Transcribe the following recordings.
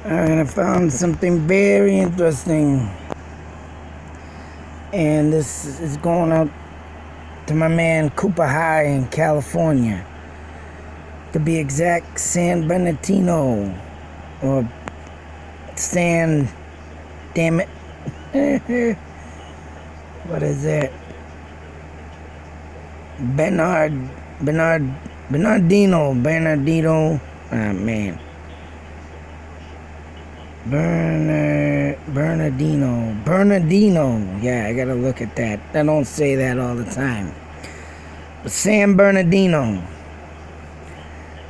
And I found something very interesting. And this is going out to my man Koopa High in California. To be exact, San Bernardino. Or San... Damn it. What is that? Bernardino. Ah, man. Bernardino. Yeah, I gotta look at that. I don't say that all the time. But San Bernardino.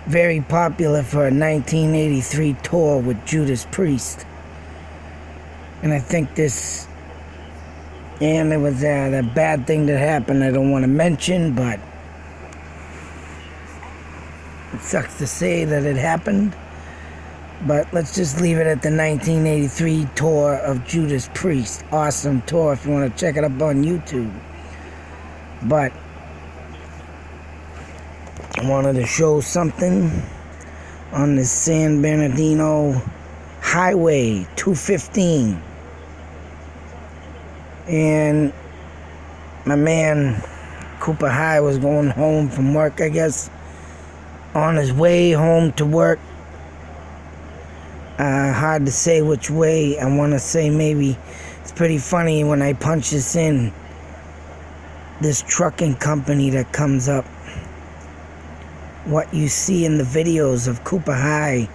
Very popular for a 1983 tour with Judas Priest. And I think this... And there was that bad thing that happened I don't want to mention, but... It sucks to say that it happened. But let's just leave it at the 1983 tour of Judas Priest. Awesome tour if you want to check it up on YouTube. But I wanted to show something on the San Bernardino Highway 215. And my man Koopa High was going home from work, I guess. On his way home to work. Hard to say which way. I want to say maybe it's pretty funny when I punch this in. This trucking company that comes up. What you see in the videos of Koopa High.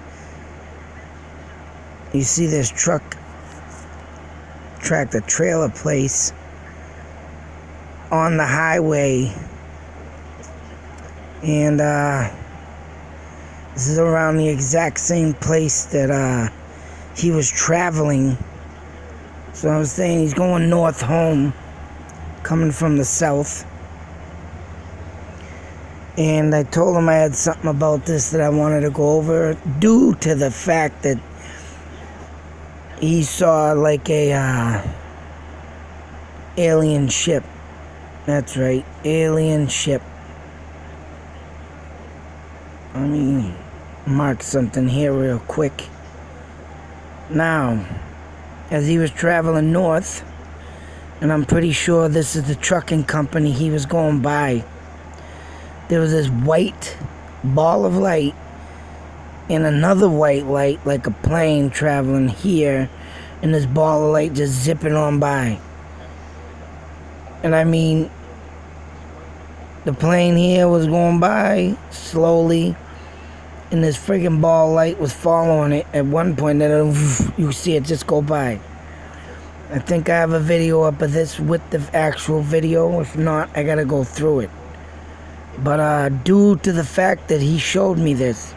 You see this tractor trailer place on the highway. And this is around the exact same place that he was traveling. So I was saying he's going north home, coming from the south. And I told him I had something about this that I wanted to go over, due to the fact that he saw like a alien ship. That's right, alien ship. Let me mark something here real quick. Now, as he was traveling north, and I'm pretty sure this is the trucking company he was going by, there was this white ball of light and another white light like a plane traveling here, and this ball of light just zipping on by. And I mean, the plane here was going by slowly, and this friggin' ball of light was following it. At one point, you see it just go by. I think I have a video up of this with the actual video. If not, I gotta go through it. But due to the fact that he showed me this,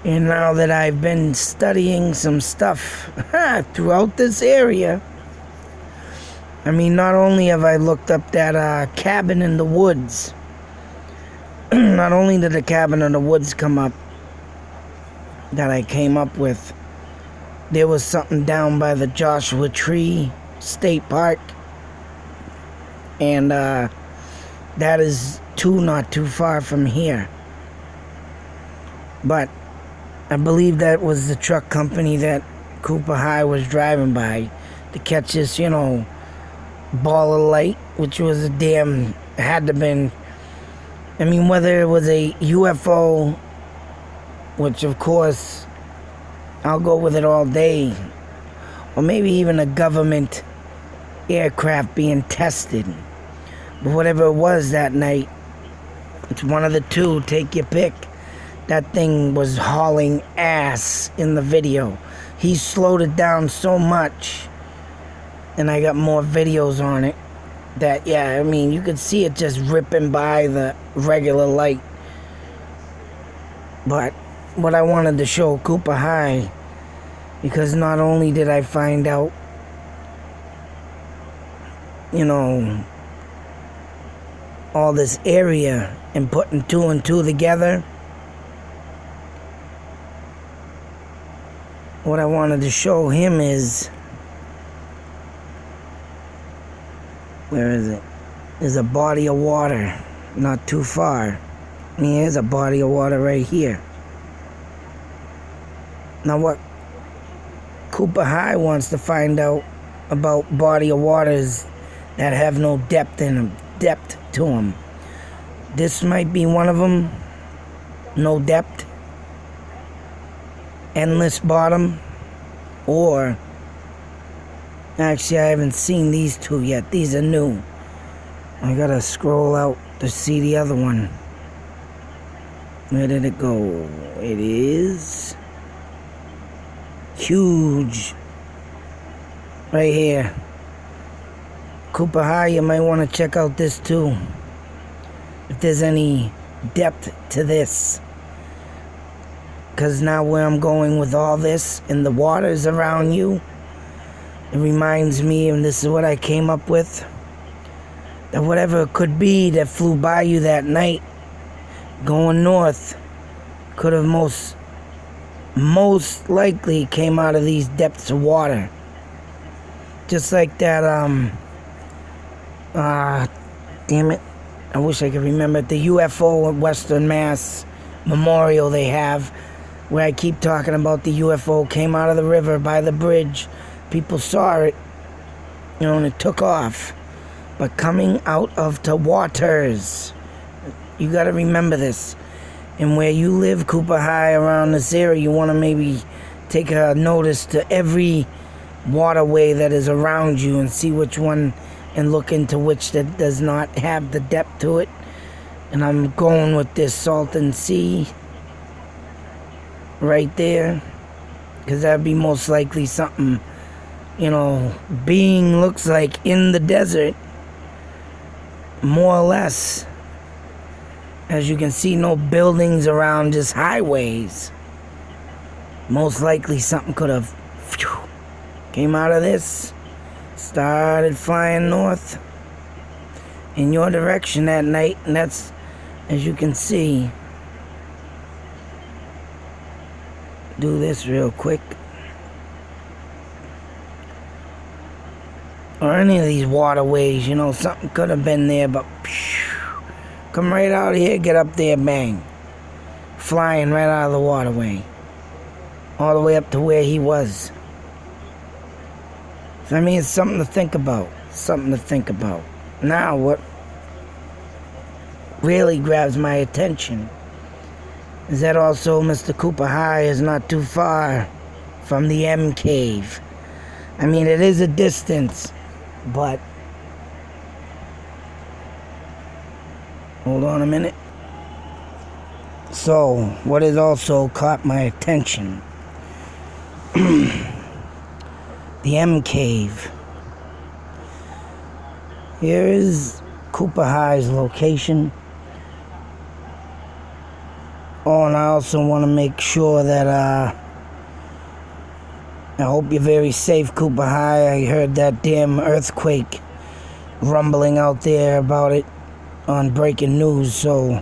and now that I've been studying some stuff throughout this area, I mean, not only have I looked up that cabin in the woods, not only did the cabin in the woods come up that I came up with, there was something down by the Joshua Tree State Park, and that is not too far from here. But I believe that was the truck company that Koopa High was driving by to catch this, ball of light, which was had to have been, I mean, whether it was a UFO, which of course I'll go with it all day, or maybe even a government aircraft being tested. But whatever it was that night, it's one of the two, take your pick. That thing was hauling ass in the video. He slowed it down so much, and I got more videos on it, that, yeah, I mean, you could see it just ripping by the regular light. But what I wanted to show Koopa High, because not only did I find out, all this area and putting two and two together, what I wanted to show him is, where is it? There's a body of water not too far. I mean, here's a body of water right here. Now what Koopa High wants to find out about body of waters that have no depth to them. This might be one of them. No depth, endless bottom, or actually I haven't seen these two yet. These are new. I gotta scroll out to see the other one. Where did it go? It is huge. Right here. Koopa High, you might want to check out this too. If there's any depth to this. Because now where I'm going with all this and the waters around you, it reminds me, and this is what I came up with, that whatever it could be that flew by you that night going north could have most likely came out of these depths of water. Just like that, damn it, I wish I could remember it, the UFO at Western Mass Memorial they have, where I keep talking about the UFO came out of the river by the bridge. People saw it, and it took off. But coming out of the waters, you got to remember this. And where you live, Koopa High, around this area, you want to maybe take a notice to every waterway that is around you and see which one, and look into which that does not have the depth to it. And I'm going with this Salton Sea right there, because that'd be most likely something, being looks like in the desert, more or less. As you can see, no buildings around, just highways. Most likely something could have came out of this, started flying north in your direction that night, and that's, as you can see, do this real quick. Or any of these waterways, something could have been there, but come right out here, get up there, bang. Flying right out of the waterway. All the way up to where he was. So, it's something to think about. Something to think about. Now, what really grabs my attention is that also Mr. Koopa High is not too far from the M Cave. It is a distance, but hold on a minute. So, what has also caught my attention, the M Cave. Here is Koopa High's location. Oh, and I also want to make sure that, I hope you're very safe, Koopa High. I heard that damn earthquake rumbling out there about it on breaking news, so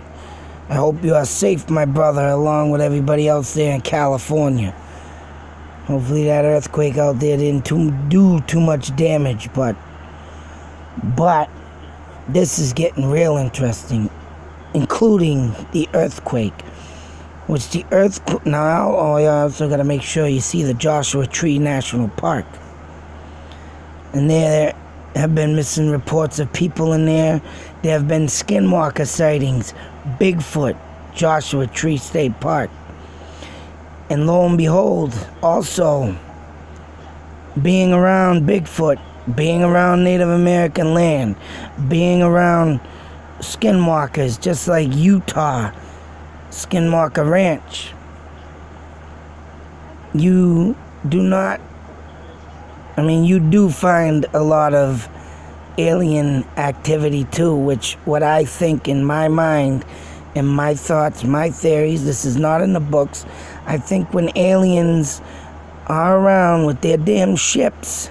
I hope you are safe, my brother, along with everybody else there in California. Hopefully that earthquake out there didn't do too much damage, but this is getting real interesting, including the earthquake. Now, I also got to make sure you see the Joshua Tree National Park. And there have been missing reports of people in there. There have been skinwalker sightings, Bigfoot, Joshua Tree State Park. And lo and behold, also, being around Bigfoot, being around Native American land, being around skinwalkers, just like Utah, Skinwalker Ranch. You do find a lot of alien activity too, which what I think in my mind, and my thoughts, my theories, this is not in the books, I think when aliens are around with their damn ships,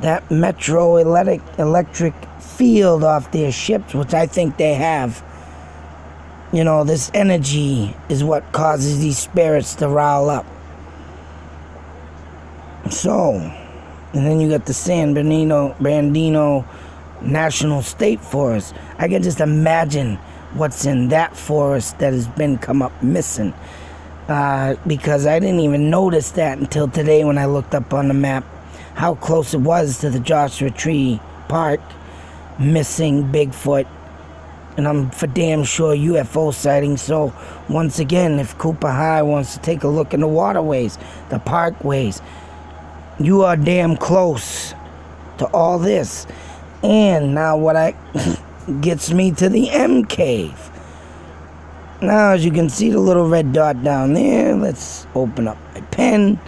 that metro electric field off their ships, which I think they have, this energy is what causes these spirits to rile up. So, and then you got the San Bernardino National State Forest. I can just imagine what's in that forest that has come up missing. because I didn't even notice that until today when I looked up on the map how close it was to the Joshua Tree Park missing Bigfoot. And I'm for damn sure UFO sighting. So once again, if Koopa High wants to take a look in the waterways, the parkways, you are damn close to all this. And now what gets me to the M Cave. Now, as you can see the little red dot down there, let's open up my pen.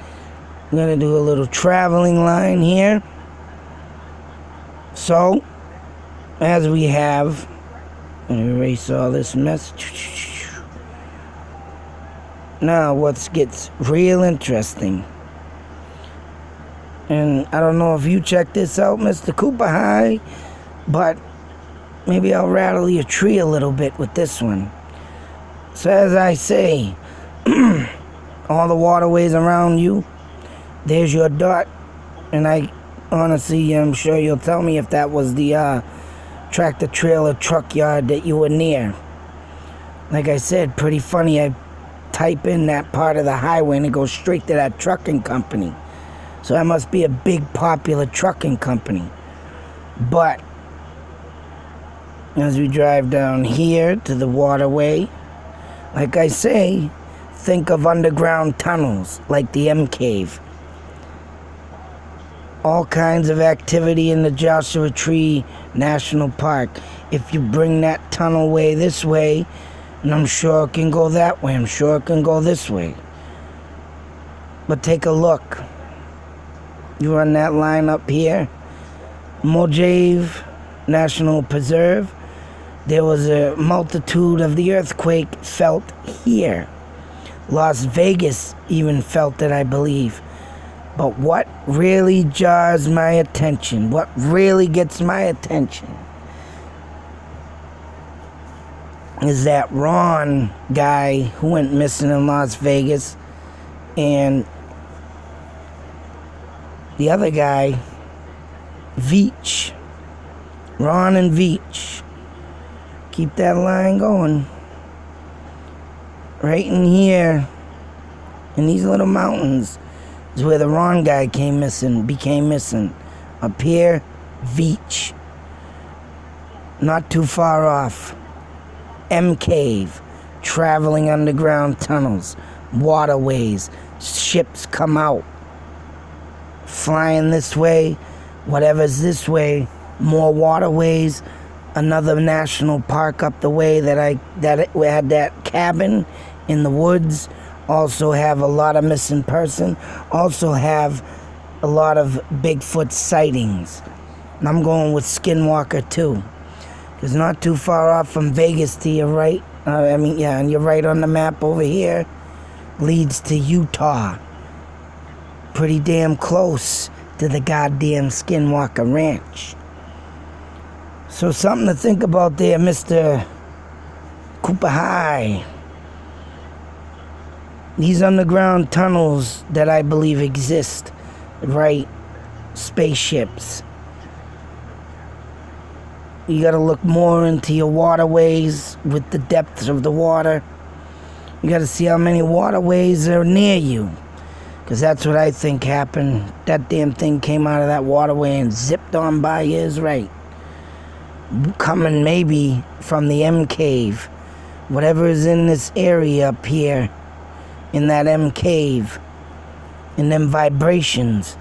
I'm going to do a little traveling line here. So, as we have, let me erase all this mess. Now, what gets real interesting. And I don't know if you check this out, Mr. Koopa High, but maybe I'll rattle your tree a little bit with this one. So as I say, all the waterways around you, there's your dot. And I honestly, I'm sure you'll tell me if that was the tractor trailer truck yard that you were near. Like I said, pretty funny. I type in that part of the highway and it goes straight to that trucking company. So that must be a big popular trucking company. But as we drive down here to the waterway, like I say, think of underground tunnels like the M Cave. All kinds of activity in the Joshua Tree National Park. If you bring that tunnel way this way, and I'm sure it can go that way, I'm sure it can go this way. But take a look. You run that line up here, Mojave National Preserve. There was a multitude of the earthquake felt here. Las Vegas even felt it, I believe. But what really jars my attention, what really gets my attention, is that Ron guy who went missing in Las Vegas, and the other guy, Veach. Ron and Veach. Keep that line going. Right in here, in these little mountains, is where the Ron guy became missing. Up here, Veach. Not too far off. M Cave. Traveling underground tunnels. Waterways. Ships come out. Flying this way, whatever's this way, more waterways, another national park up the way that we had that cabin in the woods, also have a lot of missing person, also have a lot of Bigfoot sightings. And I'm going with Skinwalker too, because not too far off from Vegas to your right, and you're right on the map over here, leads to Utah. Pretty damn close to the goddamn Skinwalker Ranch. So something to think about there, Mr. Koopa High. These underground tunnels that I believe exist, right? Spaceships. You gotta look more into your waterways with the depths of the water. You gotta see how many waterways are near you. Because that's what I think happened. That damn thing came out of that waterway and zipped on by his right. Coming maybe from the M Cave. Whatever is in this area up here. In that M Cave. In them vibrations.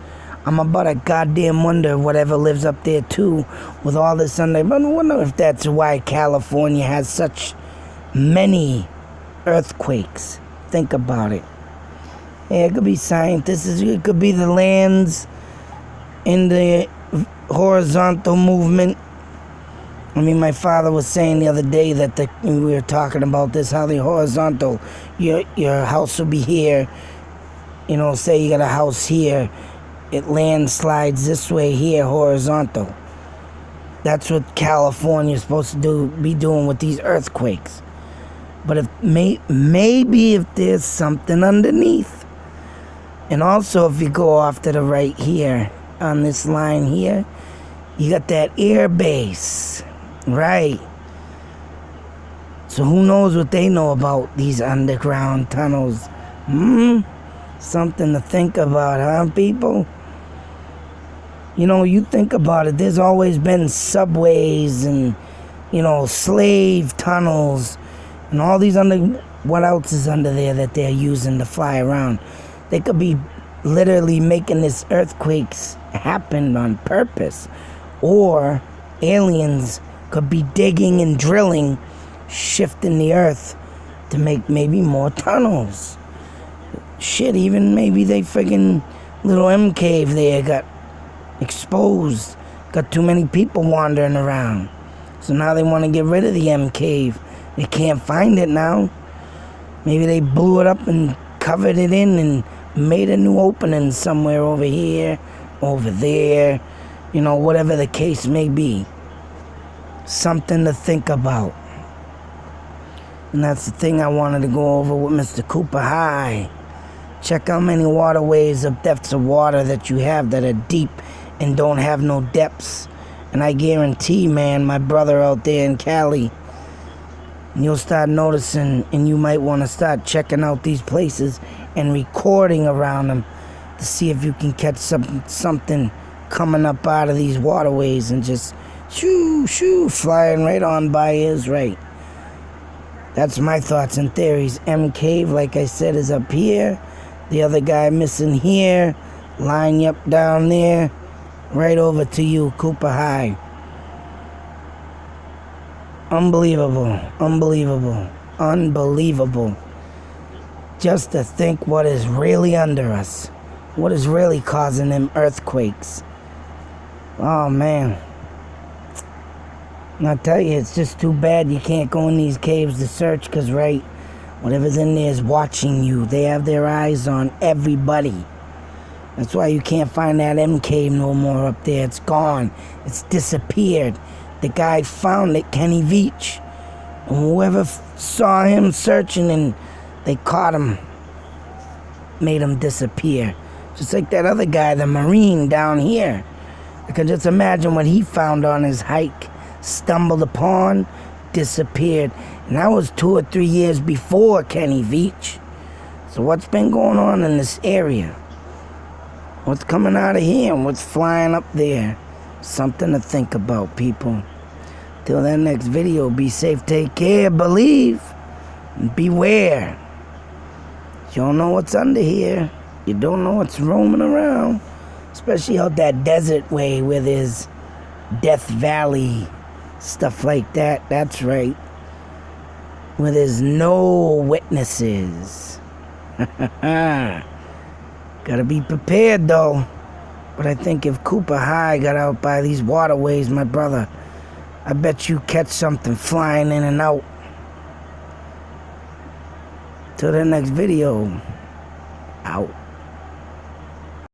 I'm about to goddamn wonder whatever lives up there too. With all this under. I wonder if that's why California has such many earthquakes. Think about it. Yeah, it could be scientists. It could be the lands in the horizontal movement. I mean, my father was saying the other day that we were talking about this, how the horizontal, your house will be here. You know, say you got a house here. It landslides this way here, horizontal. That's what California is supposed to be doing with these earthquakes. But if maybe if there's something underneath. And also, if you go off to the right here, on this line here, you got that air base, right? So who knows what they know about these underground tunnels Something to think about, huh, people? You know, you think about it, there's always been subways and, slave tunnels and all these what else is under there that they're using to fly around? They could be literally making this earthquakes happen on purpose. Or aliens could be digging and drilling, shifting the earth to make maybe more tunnels. Shit, even maybe they friggin' little M cave there got exposed. Got too many people wandering around. So now they want to get rid of the M cave. They can't find it now. Maybe they blew it up and covered it in and made a new opening somewhere over here, over there, whatever the case may be. Something to think about. And that's the thing I wanted to go over with Mr. Koopa High. Check how many waterways of depths of water that you have that are deep and don't have no depths. And I guarantee, man, my brother out there in Cali, you'll start noticing, and you might want to start checking out these places and recording around them to see if you can catch something coming up out of these waterways and just shoo, flying right on by is right. That's my thoughts and theories. M Cave, like I said, is up here. The other guy missing here. Line you up down there. Right over to you, Koopa High. Unbelievable. Just to think what is really under us. What is really causing them earthquakes. Oh, man. And I tell you, it's just too bad you can't go in these caves to search, because, right, whatever's in there is watching you. They have their eyes on everybody. That's why you can't find that M cave no more up there. It's gone. It's disappeared. The guy found it, Kenny Veach. And whoever saw him searching and they caught him, made him disappear. Just like that other guy, the Marine down here. I can just imagine what he found on his hike. Stumbled upon, disappeared. And that was 2 or 3 years before Kenny Veach. So what's been going on in this area? What's coming out of here and what's flying up there? Something to think about, people. Till that next video, be safe, take care, believe, and beware. You don't know what's under here. You don't know what's roaming around. Especially out that desert way where there's Death Valley, stuff like that. That's right. Where there's no witnesses. Gotta be prepared, though. But I think if Koopa High got out by these waterways, my brother, I bet you catch something flying in and out. Till the next video, out.